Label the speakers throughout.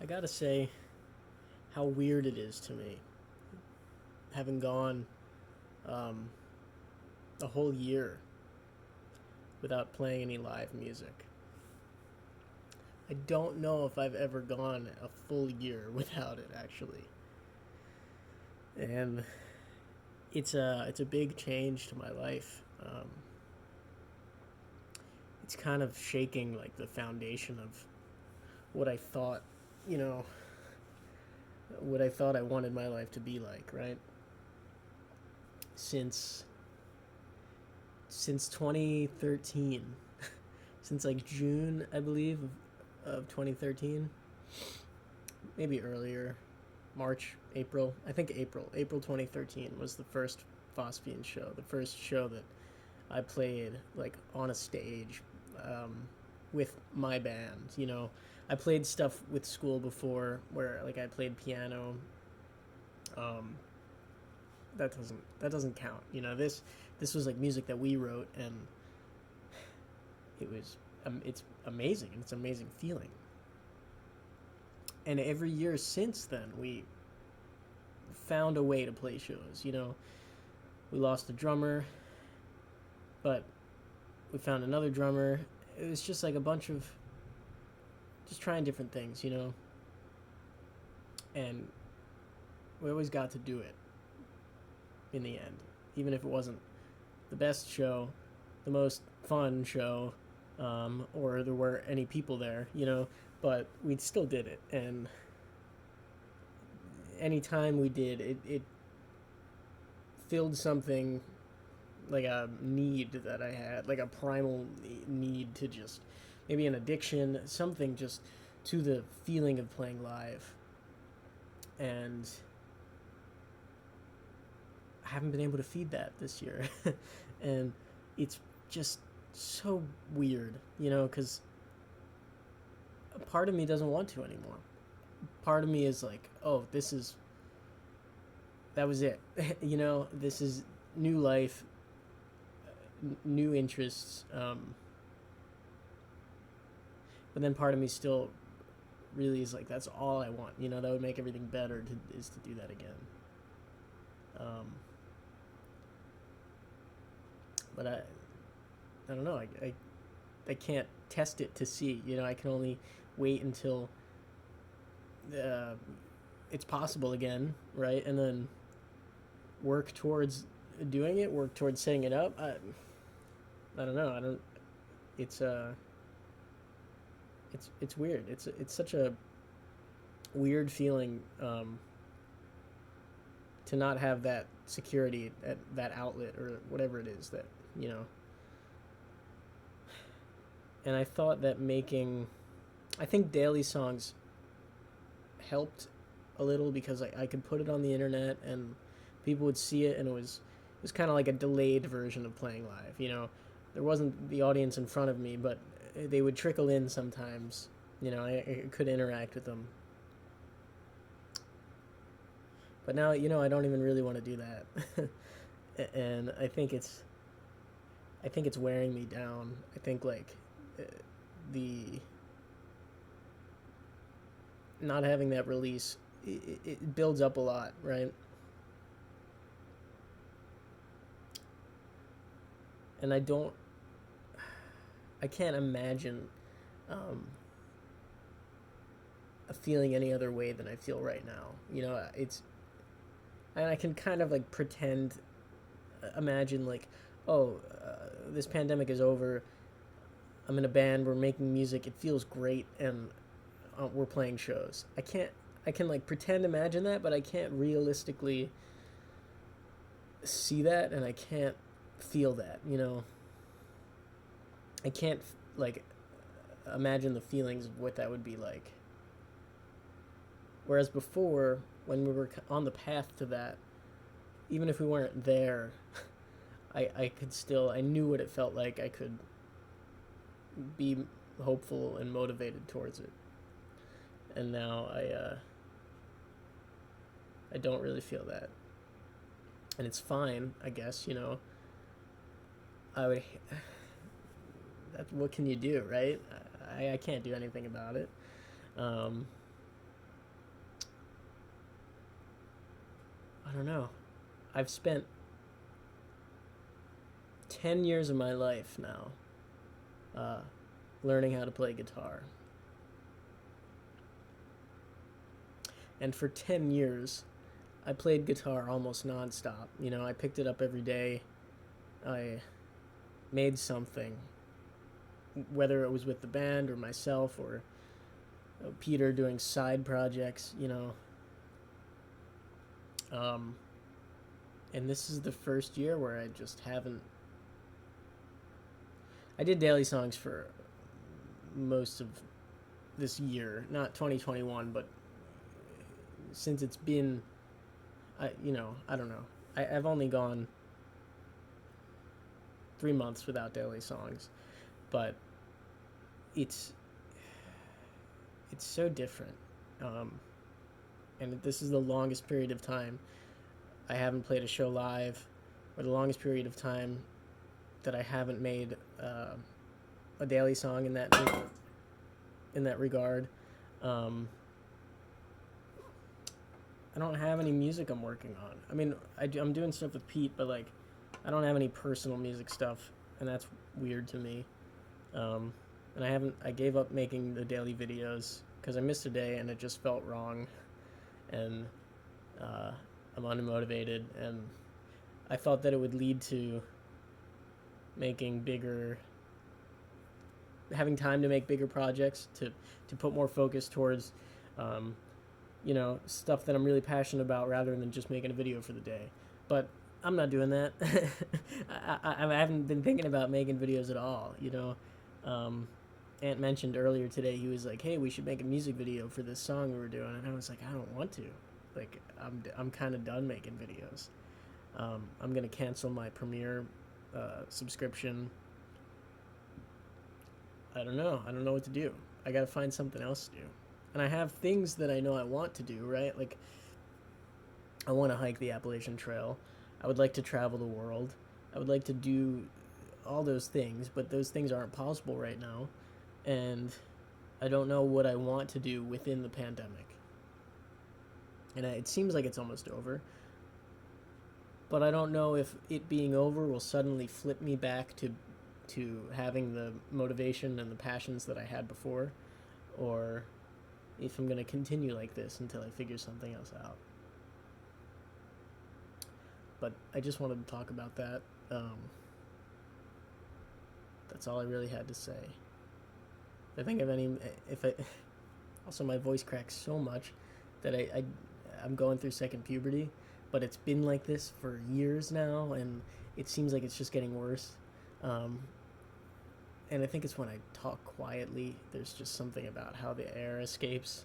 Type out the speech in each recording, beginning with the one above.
Speaker 1: I gotta say how weird it is to me having gone um, a whole year without playing any live music. I don't know if I've ever gone a full year without it actually, and it's a big change to my life. It's kind of shaking like the foundation of what I thought, you know, what I thought I wanted my life to be like, right? Since since 2013, since like June, I believe, of 2013, maybe earlier, March, April. I think April 2013 was the first Phosphine show, the first show that I played like on a stage with my band. I played stuff with school before where like I played piano. Um, that doesn't count. This was like music that we wrote, and it's amazing, and it's an amazing feeling. And every year since then, we found a way to play shows. We lost a drummer, but we found another drummer. It was just like a bunch of just trying different things, and we always got to do it in the end, even if it wasn't the best show, the most fun show, or there were any people there, but we still did it. And anytime we did, it filled something like a need that I had, like a primal need to just maybe an addiction, something just to the feeling of playing live. And I haven't been able to feed that this year. And it's just so weird, because a part of me doesn't want to anymore. Part of me is like, oh, that was it. This is new life, new interests. But then part of me still really is like, that's all I want. That would make everything better is to do that again. But I don't know. I can't test it to see. I can only wait until uh, it's possible again, right? And then work towards doing it. Work towards setting it up. I don't know. I don't. It's it's weird. It's such a weird feeling to not have that security at that outlet or whatever it is that you know. And I thought that I think daily songs helped a little because I could put it on the internet and people would see it, and it was kind of like a delayed version of playing live. There wasn't the audience in front of me, but they would trickle in sometimes. I could interact with them. But now, I don't even really want to do that. And I think it's wearing me down. I think like uh, the not having that release, it builds up a lot, right? And I can't imagine um, feeling any other way than I feel right now. And I can kind of like pretend, imagine like, oh, this pandemic is over. I'm in a band. We're making music. It feels great, and we're playing shows. I can like pretend imagine that, but I can't realistically see that, and I can't feel that. I can't like imagine the feelings of what that would be like. Whereas before, when we were on the path to that, even if we weren't there, I could still, I knew what it felt like. I could be hopeful and motivated towards it. And now I don't really feel that. And it's fine, I guess. I would. What can you do, right? I can't do anything about it. Um, I don't know. I've spent 10 years of my life now uh, learning how to play guitar. And for 10 years, I played guitar almost nonstop. You know, I picked it up every day. I made something, whether it was with the band or myself or Peter doing side projects, you know. And this is the first year where I just haven't. I did daily songs for most of this year, not 2021, but since it's been, I don't know. I've only gone 3 months without daily songs, but it's it's so different. Um, and this is the longest period of time I haven't played a show live, or the longest period of time that I haven't made a daily song in that regard. Um, I don't have any music I'm working on. I mean, I'm doing stuff with Pete, but like, I don't have any personal music stuff, and that's weird to me. And I gave up making the daily videos because I missed a day and it just felt wrong, and uh, I'm unmotivated, and I thought that it would lead to making bigger, having time to make bigger projects, to put more focus towards, um, stuff that I'm really passionate about rather than just making a video for the day. But I'm not doing that. I haven't been thinking about making videos at all, you know. Ant mentioned earlier today, he was like, hey, we should make a music video for this song we were doing. And I was like, I don't want to. Like, I'm kind of done making videos. I'm going to cancel my Premiere subscription. I don't know. I don't know what to do. I got to find something else to do. And I have things that I know I want to do, right? Like, I want to hike the Appalachian Trail. I would like to travel the world. I would like to do all those things, but those things aren't possible right now. And I don't know what I want to do within the pandemic. And it seems like it's almost over. But I don't know if it being over will suddenly flip me back to having the motivation and the passions that I had before, or if I'm going to continue like this until I figure something else out. But I just wanted to talk about that. That's all I really had to say. If I think of any, if I, also my voice cracks so much that I'm going through second puberty, but it's been like this for years now, and it seems like it's just getting worse. And I think it's when I talk quietly. There's just something about how the air escapes.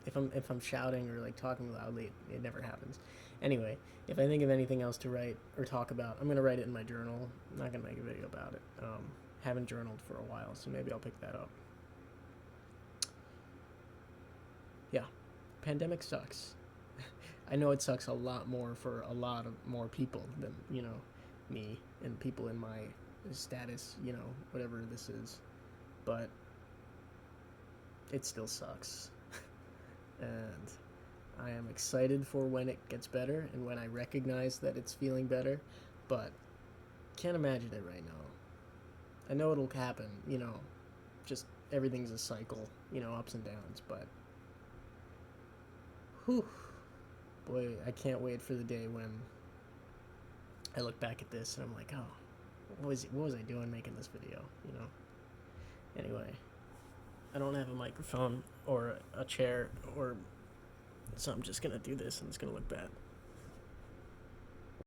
Speaker 1: If I'm shouting or like talking loudly, it never happens. Anyway, if I think of anything else to write or talk about, I'm gonna write it in my journal. I'm not gonna make a video about it. Haven't journaled for a while, so maybe I'll pick that up. Yeah, pandemic sucks. I know it sucks a lot more for a lot of more people than me and people in my status, whatever this is, but it still sucks. And I am excited for when it gets better and when I recognize that it's feeling better, but can't imagine it right now. I know it'll happen, just everything's a cycle, ups and downs, but whew, boy, I can't wait for the day when I look back at this and I'm like, oh, what was I doing making this video, Anyway, I don't have a microphone or a chair, so I'm just gonna do this and it's gonna look bad.